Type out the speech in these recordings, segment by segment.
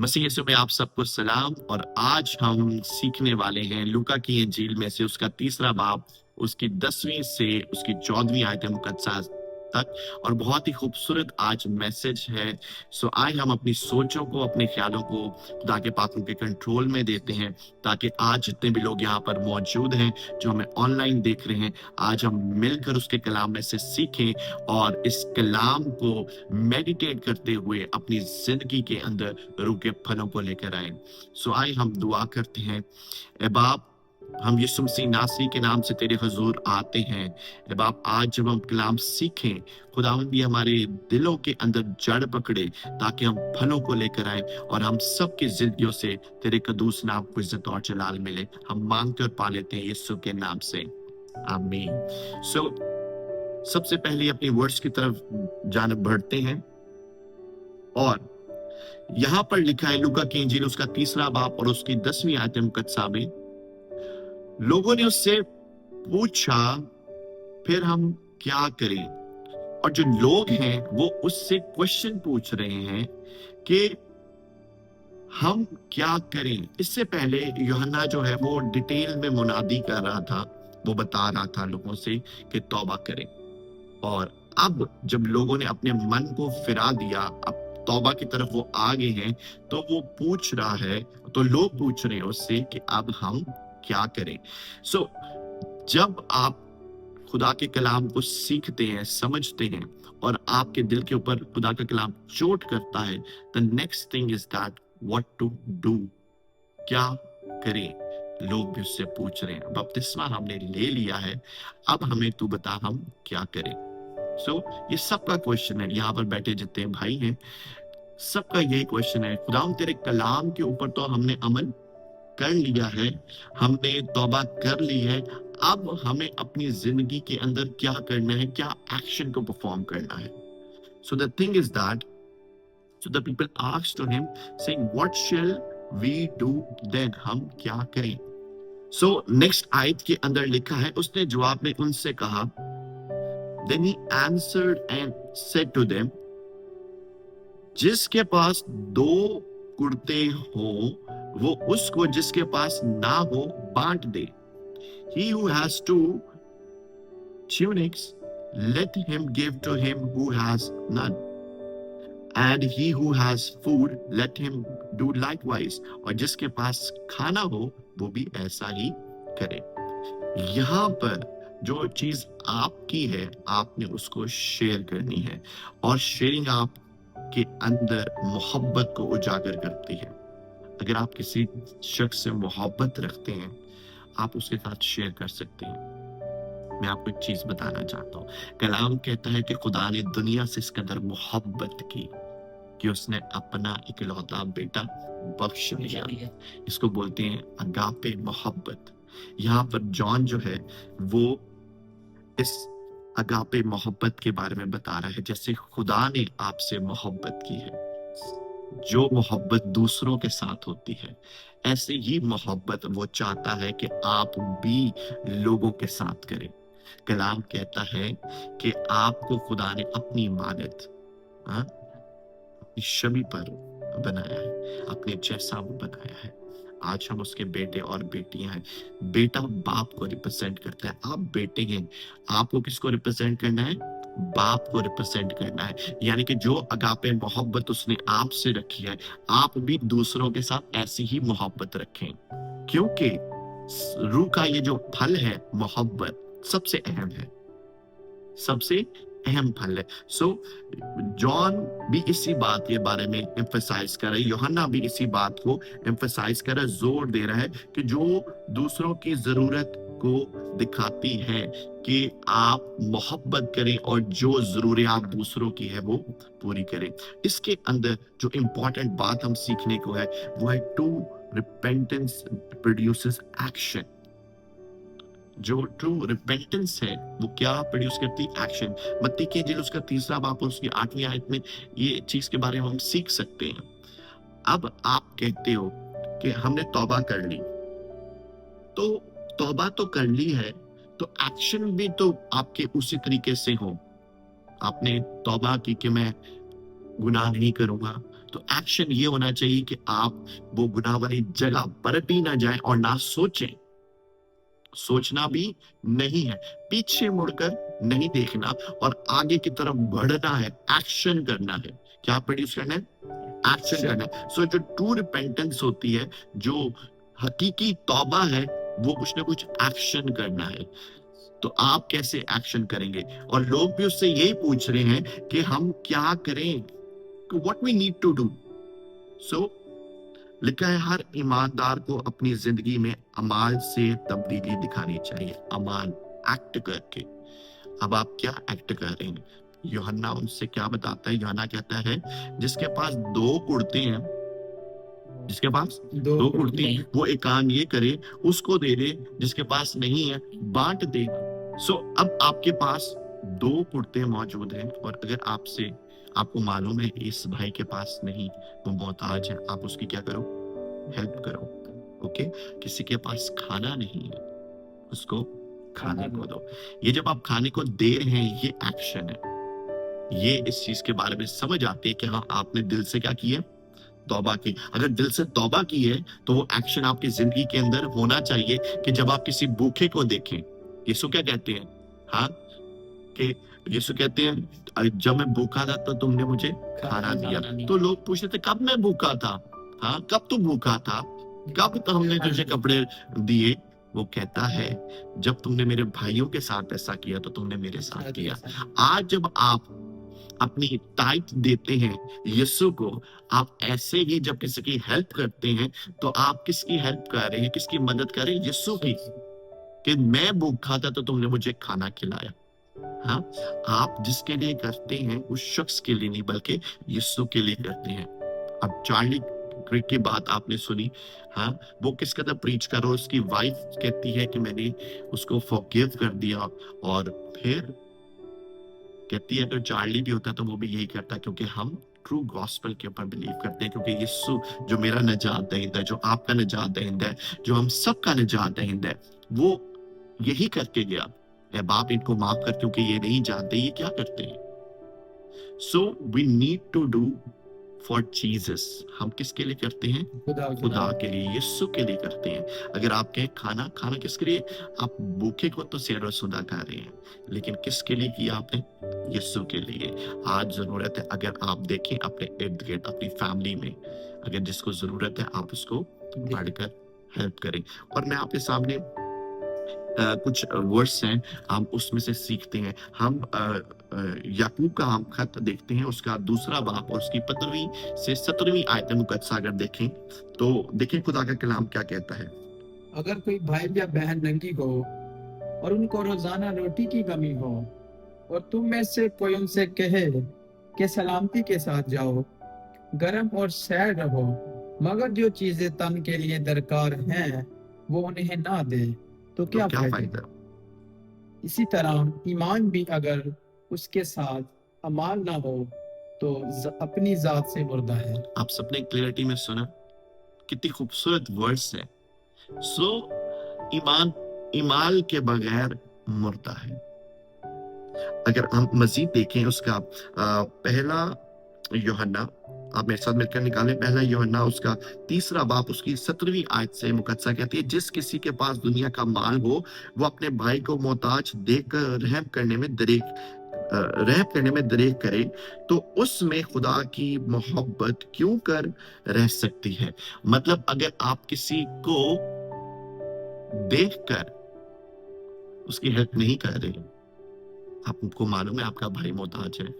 मसीह यीशु में आप सबको सलाम। और आज हम सीखने वाले हैं लूका की इंजील में से उसका तीसरा बाब, उसकी 10वीं से उसकी 14वीं आयत मुकद्दसा तक। और बहुत ही खूबसूरत आज मैसेज है। सो आए हम अपनी सोचों को, अपने ख्यालों को खुदा के पाकों के कंट्रोल में देते हैं, ताकि आज जितने भी लोग यहाँ पर मौजूद हैं, जो हमें ऑनलाइन देख रहे हैं, आज हम मिलकर उसके कलाम में से सीखें और इस कलाम को मेडिटेट करते हुए अपनी जिंदगी के अंदर रूह के फलों को लेकर आए। सो आए हम दुआ करते हैं। ए बाप, हम यीशु मसीह नासरी के नाम से तेरे हुजूर आते हैं। ए बाप, आज जब हम कलाम सीखें, खुदावंद भी हमारे दिलों के अंदर जड़ पकड़े, ताकि हम फलों को लेकर आए और हम सबकी जिंदगियों से तेरे कदूस नाम को इज्जत और जलाल मिले। हम मांग कर पा लेते हैं यीशु के नाम से, आमीन। सो सबसे पहले अपनी वर्ड्स की तरफ जान बढ़ते हैं। और यहां पर लिखा है लूका की इंजील उसका तीसरा बाब और उसकी 10वीं आयत मुकद्दसा में, लोगों ने उससे पूछा, फिर हम क्या करें? और जो लोग हैं वो उससे क्वेश्चन पूछ रहे हैं कि हम क्या करें। इससे पहले यूहन्ना जो है वो डिटेल में मुनादी कर रहा था, वो बता रहा था लोगों से कि तौबा करें। और अब जब लोगों ने अपने मन को फिरा दिया, अब तौबा की तरफ वो आ गए हैं, तो वो पूछ रहा है, तो लोग पूछ रहे हैं उससे कि अब हम क्या करें। सो जब आप खुदा के कलाम को सीखते हैं, समझते हैं और आपके दिल के ऊपर खुदा का कलाम चोट करता है, the next thing is that what to do, क्या करें। लोग भी उससे पूछ रहे हैं, बपतिस्मा हमने ले लिया है, अब हमें तू बता हम क्या करें। सो ये सबका क्वेश्चन है, यहाँ पर बैठे जितने भाई हैं सबका यही क्वेश्चन है। खुदा तेरे कलाम के ऊपर तो हमने अमल कर लिया है, हमने तौबा कर ली है, अब हमें अपनी जिंदगी के अंदर क्या करना है, क्या एक्शन को परफॉर्म करना है। So the thing is that, so the people asked to him saying what shall we do then, हम क्या करें। सो नेक्स्ट आयत के अंदर लिखा है, उसने जवाब में उनसे कहा, then he answered and said to them, जिसके पास 2 कुर्ते हो वो उसको जिसके पास ना हो बांट दे। He who has 2 tunics, let him give to him who has none. And he who has food, let him do likewise. और जिसके पास खाना हो वो भी ऐसा ही करे। यहाँ पर जो चीज आपकी है, आपने उसको शेयर करनी है, और शेयरिंग आपके अंदर मोहब्बत को उजागर करती है। अगर आप किसी शख्स से मोहब्बत रखते हैं, आप उसके साथ शेयर कर सकते हैं। मैं आपको एक चीज बताना चाहता हूँ, कलाम कहता है कि खुदा ने दुनिया से इस कदर मोहब्बत की कि उसने अपना इकलौता बेटा बख्श दिया। इसको बोलते हैं अगापे मोहब्बत। यहाँ पर जॉन जो है वो इस अगापे मोहब्बत के बारे में बता रहा है, जैसे खुदा ने आपसे मोहब्बत की है, जो मोहब्बत दूसरों के साथ होती है, ऐसे ही मोहब्बत वो चाहता है कि आप भी लोगों के साथ करें। कलाम कहता है कि आपको खुदा ने अपनी मानद, अपनी छवि पर बनाया है, अपने जैसा वो बनाया है। आज हम उसके बेटे और बेटियां हैं। बेटा बाप को रिप्रेजेंट करता है, आप बेटे हैं, आपको किसको रिप्रेजेंट करना है? बाप को रिप्रेजेंट करना है। यानी कि जो अगापे मोहब्बत उसने आपसे रखी है, आप भी दूसरों के साथ ऐसी ही मोहब्बत रखें, क्योंकि रूह का ये जो फल है मोहब्बत, सबसे अहम है, सबसे अहम फल है। सो जॉन भी इसी बात के बारे में एम्फसाइज कर रहा है, यूहन्ना भी इसी बात को एम्फसाइज कर रहा है, जोर दे रहा है कि जो दूसरों की जरूरत को दिखाती है कि आप मोहब्बत करें और जो जरूरियात दूसरों की है वो पूरी करें। इसके अंदर जो इंपॉर्टेंट बात हम सीखने को है वो है ट्रू रिपेंटेंस प्रोड्यूसेस एक्शन। जो ट्रू रिपेंटेंस है वो क्या प्रोड्यूस करती? एक्शन। मत्ती की इंजील उसका 3रा बाब और उसकी 8वीं आयत में ये चीज के बारे में हम सीख सकते हैं। अब आप कहते हो कि हमने तौबा कर ली, तो तौबा तो कर ली है, तो एक्शन भी तो आपके उसी तरीके से हो। आपने तौबा की कि मैं गुनाह नहीं करूंगा, तो एक्शन ये होना चाहिए कि आप वो गुनाह वाली जगह पर भी ना जाएं और ना सोचें। सोचना भी नहीं है, पीछे मुड़कर नहीं देखना और आगे की तरफ बढ़ना है, एक्शन करना है। क्या प्रोड्यूस करना है? एक्शन करना है। सो जो ट्रू रिपेंटेंस होती है, जो हकीकी तौबा है, वो कुछ ना कुछ एक्शन करना है। तो आप कैसे एक्शन करेंगे? और लोग भी उससे यही पूछ रहे हैं कि हम क्या करें, what we need to do. So लिखा है हर ईमानदार को अपनी जिंदगी में अमाल से तब्दीली दिखानी चाहिए, अमाल, एक्ट करके। अब आप क्या एक्ट कर रहे हैं? यूहन्ना उनसे क्या बताता है? यूहन्ना कहता है जिसके पास 2 कुर्ते हैं, जिसके पास 2 कुर्ते हैं, वो एक काम ये करे, उसको दे दे, जिसके पास नहीं है बांट दे। सो अब आपके पास 2 कुर्ते मौजूद हैं और अगर आपको मालूम है इस भाई के पास नहीं, वो मोहताज है, आप उसकी क्या करो? हेल्प करो। ओके? किसी के पास खाना नहीं है, उसको खाने को दो। ये जब आप खाने को दे रहे हैं, ये एक्शन है। ये इस चीज के बारे में समझ आते हैं कि हाँ, आपने दिल से क्या किया? तौबा की। अगर दिल से तौबा की है तो वो एक्शन आपकी जिंदगी के अंदर होना चाहिए कि जब आप किसी भूखे को देखें, यीशु क्या कहते हैं? हाँ, कि यीशु कहते हैं जब मैं भूखा था तो तुमने मुझे खाना दिया। तो लोग पूछते थे कब मैं भूखा था? हाँ, कब तू भूखा था? कब तो हमने तुझे कपड़े दिए? वो कहता है जब तुमने मेरे भाइयों के साथ ऐसा किया तो तुमने मेरे साथ किया। आज जब आप अपनी टाइप देते हैं यीशु को, आप ऐसे ही जब किसी की हेल्प करते हैं तो आप किसकी हेल्प कर रहे हैं? किसकी मदद कर रहे हैं? यीशु की। कि मैं भूखा था तो तुमने मुझे खाना खिलाया। हाँ, आप जिसके लिए करते हैं उस शख्स के लिए नहीं बल्कि यीशु के लिए करते हैं। अब चार्ली क्रिक की बात आपने सुनी। हाँ, वो किस कदर प्रीच कर रहा है, उसकी वाइफ कहती है कि मैंने उसको फॉरगिव कर दिया, और फिर कहती है अगर चार्ली भी होता तो वो भी यही करता, क्योंकि हम ट्रू गॉस्पेल के ऊपर बिलीव करते हैं। क्योंकि यीशु जो मेरा निजात दहिंदा है, जो आपका निजात दहिंदा है, जो हम सबका निजात दहिंदा है, वो यही करके गया। ऐ बाप इनको माफ कर, क्योंकि ये नहीं जानते ये क्या करते हैं। So we need to do for Jesus. हम किसके लिए करते हैं? खुदा के लिए, यीशु के लिए करते हैं। अगर आप कहें खाना किसके लिए? आप भूखे को तो सैर और सुधा खा रहे हैं, लेकिन किसके लिए किया आपने? यीशु के लिए। आज जरूरत है, अगर आप देखें अपने इर्द गिर्द, अपनी फैमिली में, अगर जिसको जरूरत है आप उसको बढ़कर हेल्प करें। और मैं आपके सामने कुछ वर्ड्स हैं, हम उसमें से सीखते हैं। हम याकूब का हम खत देखते हैं, उसका 2 बाब और उसकी 15वीं से 17वीं आयत मुकद्दसा अगर देखें तो देखें खुदा का कलाम क्या कहता है। अगर कोई भाई या बहन नंगी हो और उनको रोजाना रोटी की कमी हो और तुम में से कोई उनसे कहे कि सलामती के साथ जाओ, गर्म और सैर रहो, मगर जो चीजें तन के लिए दरकार हैं वो उन्हें ना दे, तो क्या फायदा? इसी तरह ईमान भी अगर उसके साथ अमाल ना हो तो अपनी जात से मुर्दा है। आप सबने क्लियरिटी में सुना, कितनी खूबसूरत वर्ड्स है। सो ईमान के बगैर मुर्दा है। अगर हम मजीद देखें उसका पहला यूहन्ना, आप मेरे साथ मिलकर निकालें, पहला यूहन्ना उसका 3 बाब उसकी 17वीं आयत से मुकद्दसा कहती है, जिस किसी के पास दुनिया का माल हो वो अपने भाई को मोहताज देखकर रहम करने में दरेक करे, तो उसमें खुदा की मोहब्बत क्यों कर रह सकती है। मतलब अगर आप किसी को देखकर उसकी हेल्प नहीं कर रहे, आपको मालूम है आपका भाई मोहताज है,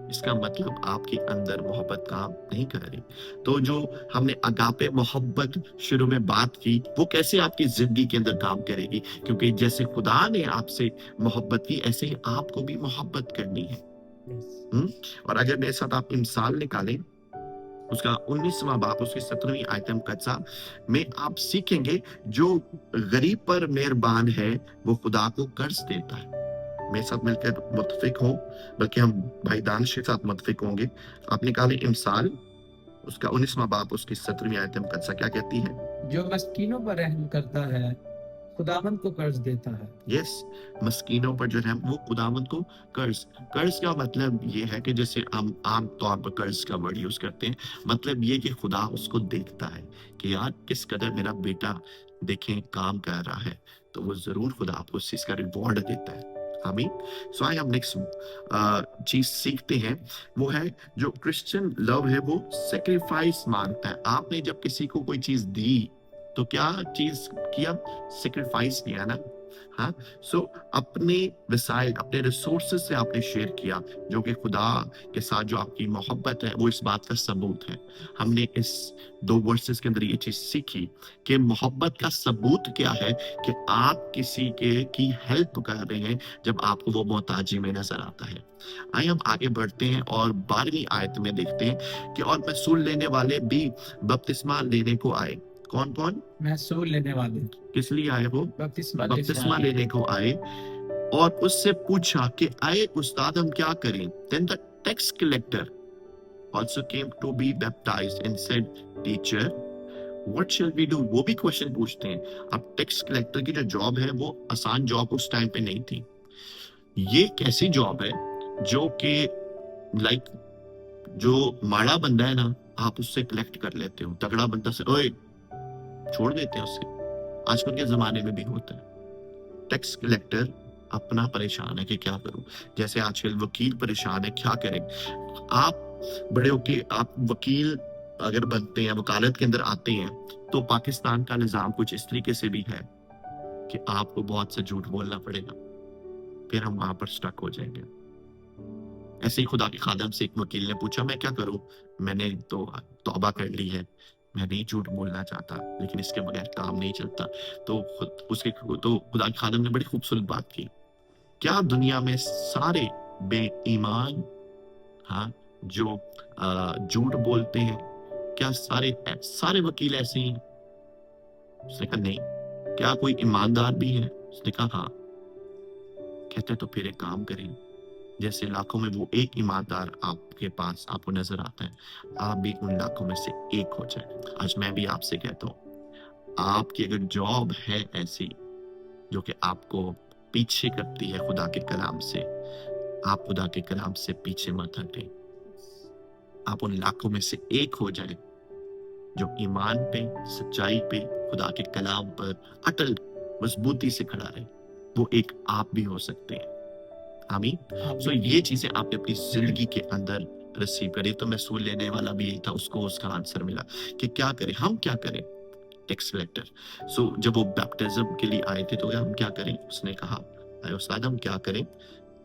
इसका मतलब आपके अंदर मोहब्बत काम नहीं कर रही। तो जो हमने अगापे मोहब्बत शुरू में बात की, वो कैसे आपकी जिंदगी के अंदर काम करेगी? क्योंकि जैसे खुदा ने आपसे मोहब्बत की, ऐसे ही आपको भी मोहब्बत करनी है। और अगर मेरे साथ आप मिसाल निकालें, उसका 19वां बाब उसकी 17वीं आयत मुकद्दसा में आप सीखेंगे, जो गरीब पर मेहरबान है वो खुदा को कर्ज देता है। मेरे साथ मिलकर मुत्तफिक हो, बल्कि हम भाई दानिश के साथ मुत्तफिक होंगे। आप निकालें इमसाल उसका 19वां बाब उसकी 17वीं आयत मुकद्दसा क्या कहती है? जो मस्कीनों पर रहम करता है खुदावंद को कर्ज देता है। यस, मस्कीनों पर जो है वो खुदावंद को कर्ज। कर्ज का मतलब ये है कि जैसे हम आम तौर पर कर्ज का वर्ड यूज करते हैं, मतलब ये कि खुदा उसको देखता है कि यार किस कदर मेरा बेटा देखें काम कर रहा है, तो वो जरूर खुदा आपको उस चीज का रिवॉर्ड देता है। आमीन। सो आइए हम नेक्स्ट चीज सीखते हैं, वो है जो क्रिश्चियन लव है वो सेक्रीफाइस मांगता है। आपने जब किसी को कोई चीज दी तो क्या चीज किया? सेक्रीफाइस किया ना। हाँ, सो अपने वसाइल, अपने रिसोर्सेज से आपने शेयर किया, जो कि खुदा के साथ जो आपकी मोहब्बत है वो इस बात का सबूत है। हमने इस 2 वर्सेस के अंदर ये चीज सीखी कि मोहब्बत का सबूत क्या है, कि आप किसी के की हेल्प कर रहे हैं जब आपको वो मोहताजी में नजर आता है। आइए हम आगे बढ़ते हैं और 12वीं आयत में देखते हैं कि और महसूल लेने वाले भी बपतिस्मा लेने को आए। कौन कौन? महसूल लेने वाले किस लिए आए वो? बपतिस्मा बपतिस्मा लेने को आए और उससे पूछा कि आए उस्ताद हम क्या करें? Then the tax collector also came to be baptized and said, Teacher, what shall we do? वो भी क्वेश्चन पूछते हैं। अब टैक्स कलेक्टर की जो जॉब है वो आसान जॉब उस टाइम पे नहीं थी। ये कैसी जॉब है जो कि लाइक जो माड़ा बंदा है ना, आप उससे कलेक्ट कर लेते हो, तगड़ा बंदा से ओए छोड़ देते हैं उससे। आजकल के जमाने में भी होता है। टैक्स कलेक्टर अपना परेशान है कि क्या करूं, जैसे आजकल वकील परेशान है क्या करें। आप बड़े होके आप वकील अगर बनते हैं, वकालत के अंदर आते हैं, तो पाकिस्तान का निजाम कुछ इस तरीके से भी है कि आपको बहुत सा झूठ बोलना पड़ेगा, फिर हम वहां पर स्टक हो जाएंगे। ऐसे ही खुदा के खादम से एक वकील ने पूछा मैं क्या करूं, मैंने तो तौबा कर ली है, मैं नहीं झूठ बोलना चाहता, लेकिन इसके बगैर काम नहीं चलता। तो खुदा के खादम ने बड़ी खूबसूरत बात की, क्या दुनिया में सारे बेईमान, हाँ, जो झूठ बोलते हैं, क्या सारे वकील ऐसे ही हैं? उसने कहा नहीं। क्या कोई ईमानदार भी है? उसने कहा हाँ। कहते तो फिर एक काम करें, जैसे लाखों में वो एक ईमानदार आपके पास आपको नजर आता है, आप भी उन लाखों में से एक हो जाए। आज मैं भी आपसे कहता हूँ, आपकी अगर जॉब है ऐसी जो कि आपको पीछे करती है खुदा के कलाम से, आप खुदा के कलाम से पीछे मत हटें। आप उन लाखों में से एक हो जाए जो ईमान पे, सच्चाई पे, खुदा के कलाम पर अटल मजबूती से खड़ा रहे। वो एक आप भी हो सकते हैं। आमीन। सो ये चीजें आपने अपनी जिंदगी के अंदर रिसीव करी। तो महसूल लेने वाला भी यही था, उसको उसका आंसर मिला कि क्या करें, हम क्या करें। टैक्स कलेक्टर सो जब वो बैप्टिज्म के लिए आए थे तो हम क्या करें, उसने कहा अरे उस्ताद हम क्या करें।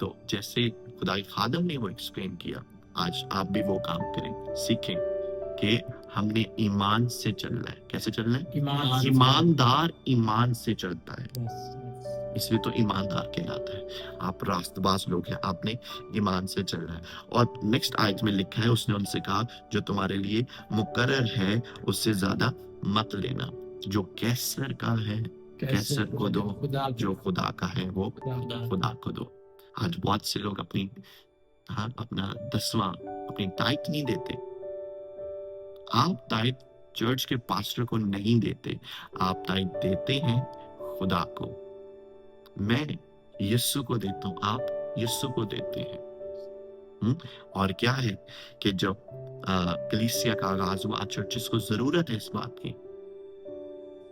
तो जैसे खुदा के खादम ने वो एक्सप्लेन किया, आज आप भी वो काम करें, सीखें कि हमने ईमान से चलना है। कैसे चलना है? ईमानदार ईमान से चलता है, इसलिए तो ईमानदार कहलाता है। आप रास्तबाज लोग हैं, आपने ईमान से चलना है। और नेक्स्ट आयत में लिखा है, उसने उनसे कहा जो तुम्हारे लिए मुकर्रर है उससे ज्यादा मत लेना, जो कैसर का है कैसर को दो, जो खुदा का है वो खुदा को दो। आज बहुत से लोग अपना 10वां, अपनी टाइट नहीं देते। आप टाइट चर्च के पास्टर को नहीं देते, आप टाइट देते हैं खुदा को। मैं यीशु को देता हूं, आप यीशु को देते हैं। और क्या है कि जब कलीसिया का आगाज हुआ, चर्चिस को जरूरत है इस बात की।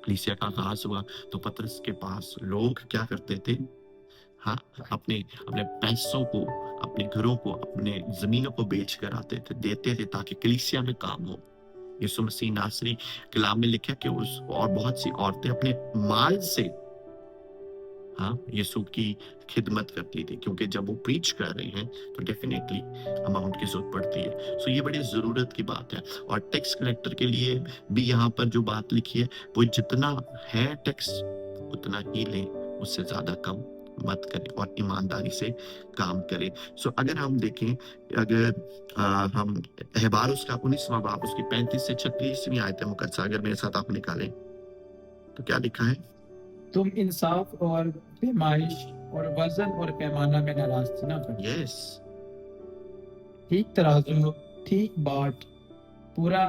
कलीसिया का आगाज हुआ तो पतरस के पास लोग क्या करते थे, हाँ, अपने अपने पैसों को, अपने घरों को, अपने जमीनों को बेच कर आते थे, देते थे ताकि कलीसिया में काम हो। यीशु मसीह नासरी कलाम में लिखा कि उस और बहुत सी औरतें अपने माल से, हाँ, यीशु की खिदमत करती थी, क्योंकि जब वो प्रीच कर रहे हैं तो डेफिनेटली अमाउंट की जरूरत पड़ती है। सो ये बड़ी जरूरत की बात है। और टैक्स कलेक्टर के लिए भी यहाँ पर जो बात लिखी है, वो जितना है टैक्स उतना ही लें, उससे ज्यादा कम मत करें और ईमानदारी से काम करें। सो अगर हम देखें, अगर हम अहबार उसका 19वां बाब उसकी 35 से 36वीं आयत मुकद्दसा अगर मेरे साथ आप निकालें तो क्या लिखा है? तुम इंसाफ और पैमाइश और वजन और पैमाना में नाराज ना करो। यस, ठीक तराजू, ठीक बाट, पूरा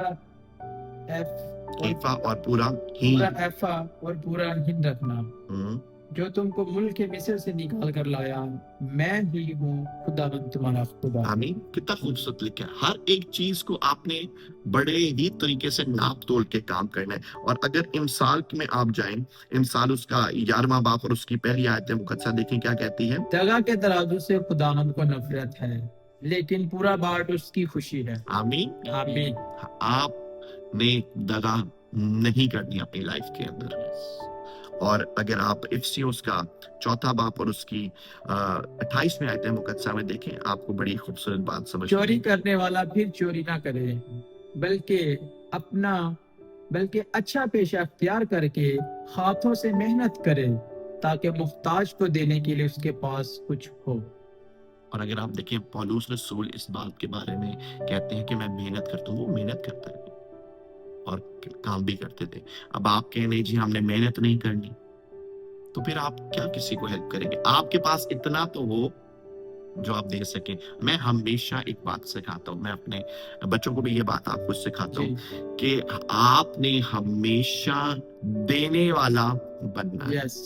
और एफा और पूरा हीन। पूरा एफा और पूरा हिन रखना, हम्म, जो तुमको मुल्क मिस्र से निकाल कर लाया, मैं ही हूँ खुदावंद तुम्हारा खुदा। आमीन। कितना खूबसूरत लिखा है। हर एक चीज को आपने बड़े ही तरीके से नाप तोल के काम करना है। और अगर इमसाल में आप जाएं, इमसाल उसका 11वां बाब और उसकी पहली आयत मुकद्दसा देखें क्या कहती है। दगा के तराजू से खुदावंद को नफरत है, लेकिन पूरा बाट उसकी खुशी है। आमीन। आमीन। आपने दगा नहीं करनी अपनी लाइफ के अंदर। और अगर आप इफिसियों का 4वां बाब और उसकी 28वें आयत मुकद्दसा में देखें, आपको बड़ी खूबसूरत बात समझ में चोरी आएगी। करने वाला फिर चोरी ना करे, बल्कि अपना बल्कि अच्छा पेशा अख्तियार करके हाथों से मेहनत करे, ताकि मुख्ताज को देने के लिए उसके पास कुछ हो। और अगर आप देखें, पौलुस रसूल इस बात के बारे में कहते हैं कि मैं मेहनत करता हूँ, वो मेहनत करता है और काम भी करते थे। अब आप कह नहीं जी हमने मेहनत नहीं करनी, तो फिर आप क्या किसी को हेल्प करेंगे। आपके पास इतना तो हो जो आप दे सकें। मैं हमेशा एक बात सिखाता हूँ, मैं अपने बच्चों को भी ये बात आपको सिखाता हूँ कि आपने हमेशा देने वाला बनना है। यस।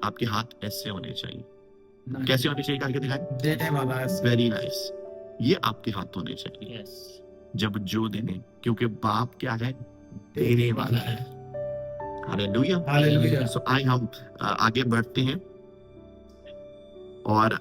आपके हाथ ऐसे होने चाहिए। कैसे होने चाहिए करके दिखाएं। देने वाला है। Very nice. ये आपके हाथ होने चाहिए। यस। जब जो देने, क्योंकि बाप क्या है, देने वाला है। हालेलुया। हालेलुया। सो आइए हम आगे बढ़ते हैं। और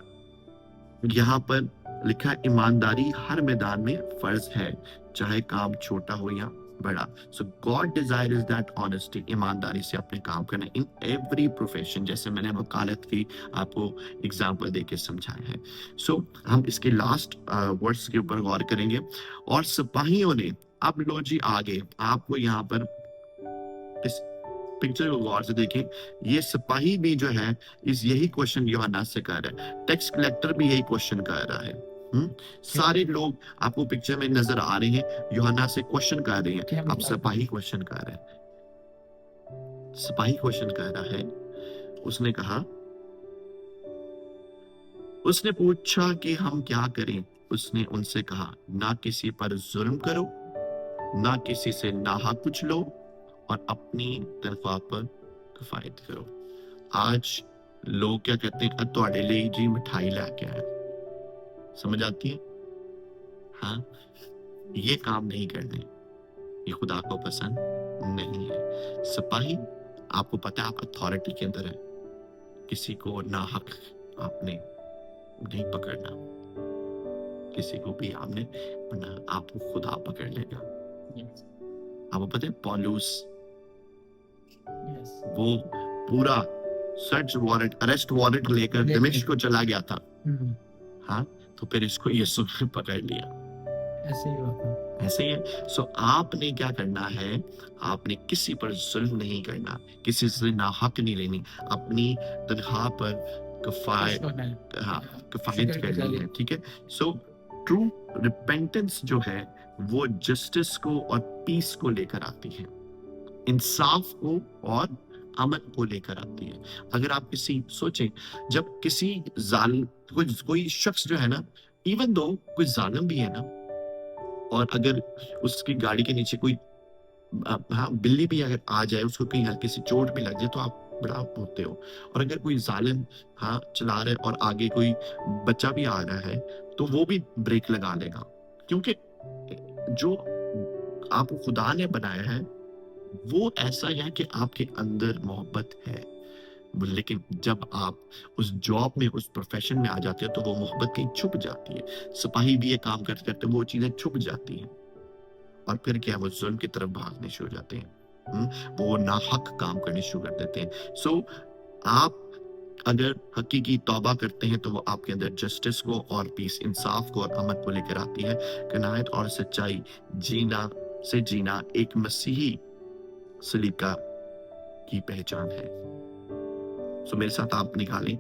यहाँ पर लिखा है, ईमानदारी हर मैदान में फर्ज है, चाहे काम छोटा हो या बड़ा। So god desire is that honesty, ईमानदारी से अपने काम करना इन एवरी प्रोफेशन। जैसे मैंने वकालत की आपको एग्जांपल देके समझाया है। सो हम इसके लास्ट वर्ड्स के ऊपर गौर करेंगे। और सिपाहियों ने, अब लो जी आगे आपको यहाँ पर इस पिक्चर को गौर से देखें। ये सिपाही भी जो है इस यही क्वेश्चन यूहन्ना से कर रहा है, टैक्स कलेक्टर भी यही क्वेश्चन कर रहा है। सारे लोग आपको पिक्चर में नजर आ रहे हैं, यूहन्ना से क्वेश्चन कर रहे हैं। अब सिपाही क्वेश्चन कर रहा है, सिपाही क्वेश्चन कर रहा है। उसने कहा, उसने पूछा कि हम क्या करें। उसने उनसे कहा, ना किसी पर जुल्म करो, ना किसी से नाहक कुछ लो, और अपनी तनख्वाह पर किफायत करो। आज लोग क्या कहते हैं, तुहाडे लिए जी मिठाई लेके आया। समझ आती है। हाँ, ये काम नहीं करने, ये खुदा को पसंद नहीं है। सिपाही, आपको पता है आप अथॉरिटी के अंदर है, किसी को नाहक आपने नहीं पकड़ना, किसी को भी आपने आपको खुदा पकड़ लेगा। आपको पता है पौलुस वो पूरा सर्च वारंट, अरेस्ट वारंट लेकर दमिश्क को चला गया था। हाँ, तो फिर इसको यीशु ने पकड़ लिया। ऐसे ही होता, ऐसे ही है। सो आपने क्या करना है, आपने किसी पर जुल्म नहीं करना, किसी से नाहक नहीं लेनी, अपनी तनख्वाह पर किफायत करनी है। ठीक है। सो ट्रू रिपेंटेंस जो है वो जस्टिस को और पीस को लेकर आती है, इंसाफ को और अमन को लेकर आती है। अगर आप किसी सोचें, जब किसी कोई शख्स जो है ना, इवन दो कोई जालिम भी है ना, और अगर उसकी गाड़ी के नीचे कोई बिल्ली भी अगर आ जाए, उसको कहीं हल्की सी चोट भी लग जाए, तो आप बड़ा होते हो। और अगर कोई जालिम चला रहा है और आगे कोई बच्चा भी आ रहा है, तो वो भी ब्रेक लगा लेगा, क्योंकि जो आपको खुदा ने बनाया है वो ऐसा है कि आपके अंदर मोहब्बत है। लेकिन जब आप उस जॉब में, उस प्रोफेशन में आ जाते हो, तो वो मोहब्बत कहीं छुप जाती है। सिपाही भी ये काम करते करते वो चीजें छुप जाती हैं, और फिर क्या, वो जुल्म की तरफ भागने शुरू हो जाते हैं। वो नाहक काम करने शुरू कर देते हैं। सो आप अगर हकीकी तौबा करते हैं, तो वो आपके अंदर जस्टिस को और पीस, इंसाफ को और अमन को लेकर आती है। कनायत और सच्चाई जीना एक मसीही सलीका की पहचान है। सो मेरे साथ आप निकालें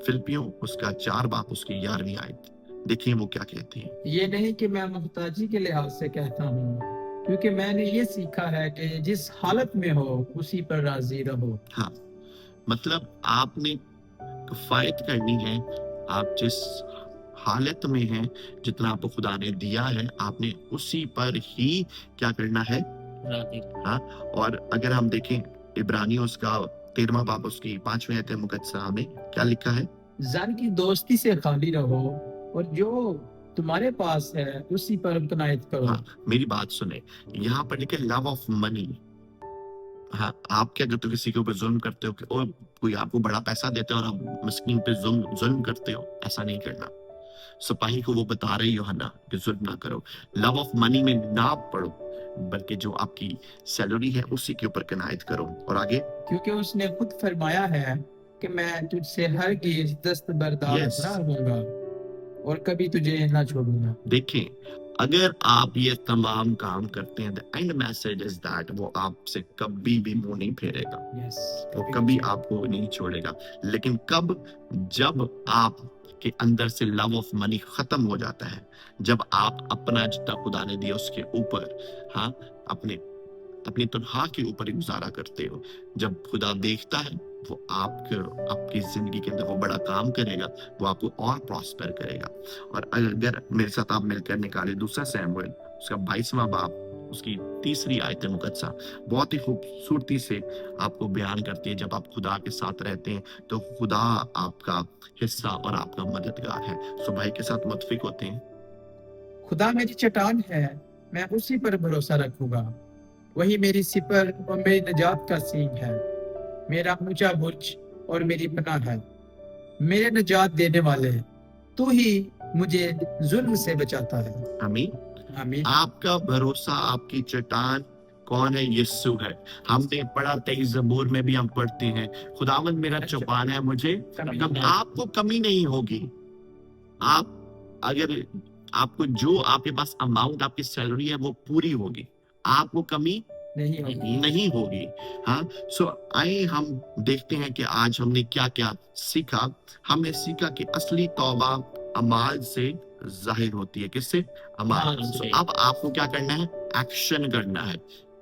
फिलिपियों उसका 4 बाब उसकी 11वीं आयत, देखिए वो क्या कहती है। ये नहीं कि मैं मुहताजी के लिहाज से कहता हूँ, क्योंकि मैंने ये सीखा है कि जिस हालत में हो उसी पर राजी रहो। हाँ, मतलब आपने किफायत करनी है। आप जिस हालत में हैं, जितना आपको खुदा ने दिया है, आपने उसी पर ही क्या करना है, राधे। हाँ, और अगर हम देखें इब्रानियों उसका 13वां बाब उसकी 5वीं आयत मुकद्दसा में क्या लिखा है? जान की दोस्ती से खाली रहो और जो तुम्हारे पास है उसी पर कनायत करो। हाँ, मेरी बात सुने, यहाँ पर लिखे लव ऑफ मनी। हाँ, आप क्या करते हो? किसी के ऊपर जुल्म करते हो और कोई आपको बड़ा पैसा देते हो और आप मिस्कीन पे जुल्म करते हो? ऐसा नहीं करना। सिपाही को वो बता रही यूहन्ना कि जुल्म ना करो, लव ऑफ मनी में ना पड़ो, बल्कि जो आपकी सैलरी है उसी के ऊपर कनायत करो। और आगे, क्योंकि उसने खुद फरमाया है कि मैं तुझसे हरगिज दस्तबरदार Yes. ना रहूंगा और कभी तुझे ना छोड़ूंगा। देखें, अगर आप ये तमाम काम करते हैं, the end message is that वो आपसे कभी भी मुंह नहीं फेरेगा, यस, वो कभी आपको नहीं छोड़ेगा। लेकिन कब? जब आप के अंदर से लव ऑफ मनी खत्म हो जाता है, जब आप अपना जितना खुदा ने दिया उसके ऊपर, हाँ, अपने अपनी तनख्वाह के ऊपर ही गुजारा करते हो, जब खुदा देखता है वो आपकी जिंदगी के अंदर वो बड़ा काम करेगा, वो आपको और प्रॉस्पर करेगा। और अगर मेरे साथ आप मिलकर निकाले दूसरा सैमुएल उसका 22वां बाब उसकी 3री आयत मुकद्दसा बहुत ही खूबसूरती से आपको बयान करती है। जब आप खुदा के साथ रहते हैं तो खुदा आपका हिस्सा और आपका मददगार है। सो भाई के साथ मुत्फिक होते हैं। खुदा मेरी चट्टान है, मैं उसी पर भरोसा रखूंगा। वही मेरी सिपर और मेरी निजात का सींग है, मेरा ऊंचा बुर्ज और मेरी पनाह है। मेरे निजात देने वाले, तू ही मुझे जुल्म से बचाता है। आमीन। आमीन। आपका भरोसा, आपकी चट्टान कौन है? यीशु है। हमने पढ़ा 23 ज़बूर में भी हम पढ़ते हैं, खुदावंद मेरा चौपान है, मुझे कभी आपको कमी नहीं होगी। आप अगर आपको जो आपके पास अमाउंट आपकी सैलरी है वो पूरी होगी, आपको कमी नहीं होगी। हाँ, सो आइए हम देखते हैं कि आज हमने क्या क्या सीखा। हमने सीखा कि असली तौबा अमाल से जाहिर होती है। किससे? अमाल से। अब आपको क्या करना है? एक्शन करना है।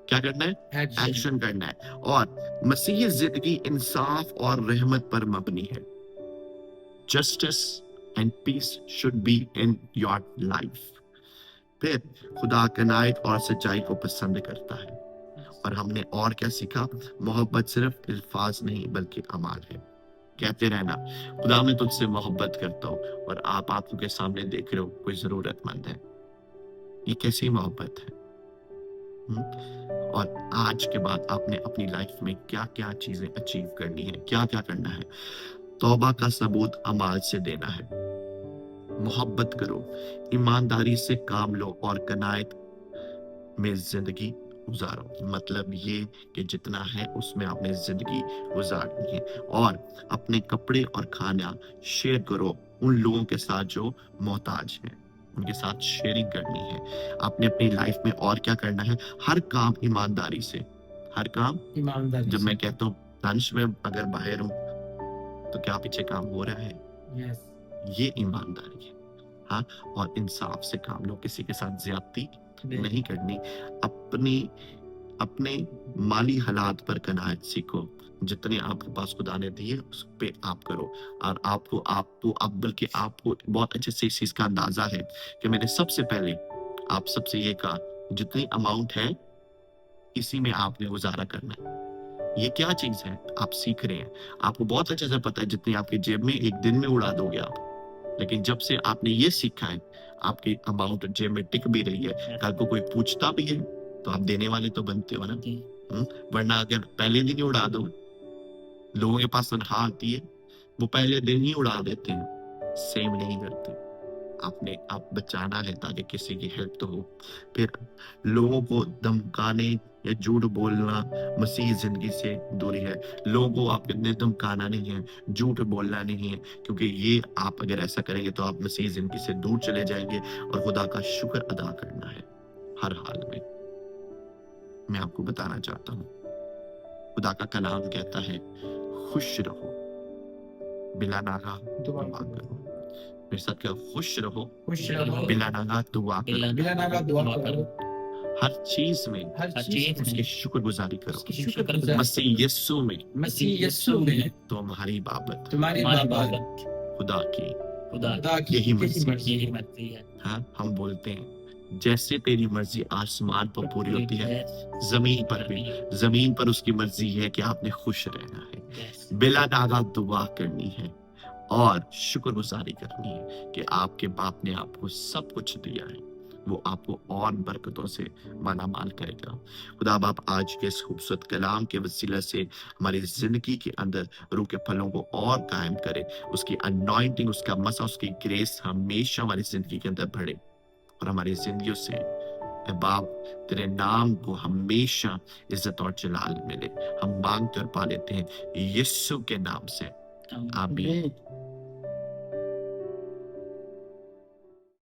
क्या करना है? एक्शन करना है। और मसीही जिंदगी इंसाफ और रहमत पर मबनी है। Justice and peace should be in your life. फिर खुदा कनायत और सच्चाई को पसंद करता है। और हमने और क्या सीखा? मोहब्बत सिर्फ अल्फाज नहीं बल्कि अमाल है। कहते रहना, खुदा मैं तुझसे मोहब्बत करता हूँ, और आप आंखों के सामने देख रहे हो कोई जरूरतमंद है। ये कैसी मोहब्बत है? और आज के बाद आपने अपनी लाइफ में क्या क्या चीजें अचीव करनी है, क्या क्या करना है? तौबा का सबूत अमाल से देना है। मोहब्बत करो, ईमानदारी से काम लो और कनायत में जिंदगी गुजारो। मतलब ये कि जितना है उसमें आपने जिंदगी गुजारनी है। और अपने कपड़े और खाना शेयर करो उन लोगों के साथ जो मोहताज हैं, उनके साथ शेयरिंग करनी है। आपने अपनी लाइफ में और क्या करना है? हर काम ईमानदारी से, हर काम ईमानदारी। जब मैं कहता हूँ लंच में अगर बाहर हूँ तो क्या पीछे काम हो रहा है? यस, ये ईमानदारी है। हाँ, और इंसाफ से काम लो, किसी के साथ ज्यादती नहीं करनी। अपने माली हालात पर कनायत सीखो। जितने आपके पास खुदा ने दिए उस पे आप करो। और बल्कि आपको बहुत अच्छे से इस चीज का अंदाजा है कि मैंने सबसे पहले आप सबसे ये कहा, जितनी अमाउंट है इसी में आपने गुजारा करना है। ये क्या चीज है? आप सीख रहे हैं। आपको बहुत अच्छे से पता है जितनी आपकी जेब में एक दिन में उड़ा दोगे आप, लेकिन जब से आपने ये सीखा है आपकी अमाउंट जेब में टिक भी रही है। कल को कोई पूछता भी है तो आप देने वाले तो बनते हो ना। वरना अगर पहले दिन ही उड़ा दो, लोगों के पास तनख्वाह आती है वो पहले दिन ही उड़ा देते हैं, सेव नहीं करते। आप बचाना है ताकि किसी की हेल्प तो हो। फिर लोगों को धमकाने या झूठ बोलना मसीह जिंदगी से दूरी है। लोगों को आपने धमकाना नहीं है, झूठ बोलना नहीं है, क्योंकि ये आप अगर ऐसा करेंगे तो आप मसीह जिंदगी से दूर चले जाएंगे। और खुदा का शुक्र अदा करना है हर हाल में। मैं आपको बताना चाहता हूँ, खुदा का कलाम कहता है खुश रहो, बिला नागा दुआ करो। मेरे साथ क्या? खुश रहो, बिला नागा दुआ करो। हर चीज में उसकी शुक्रगुजारी करो। मसीह यीशु में तुम्हारी बाबत खुदा की यही मर्जी है। हाँ, हम बोलते हैं जैसे तेरी मर्जी आसमान पर पूरी होती है, जमीन पर भी। जमीन पर उसकी मर्जी है कि आपने खुश रहना है, बिला नागा दुआ करनी है और शुक्रगुजारी करनी है कि आपके बाप ने आपको सब कुछ दिया है, वो आपको और बरकतों से मालामाल करेगा। खुदा बाप आज के इस खूबसूरत कलाम के वसीला से हमारी जिंदगी के अंदर रूह के फलों को और कायम करे, उसकी अनॉइंटिंग, उसका मसा, उसकी ग्रेस हमेशा हमारी जिंदगी के अंदर बढ़े और हमारी जिंदगियों से ए बाप तेरे नाम को हमेशा इज्जत और जलाल मिले। हम मांग कर पा लेते हैं यीशु के नाम से, आमीन।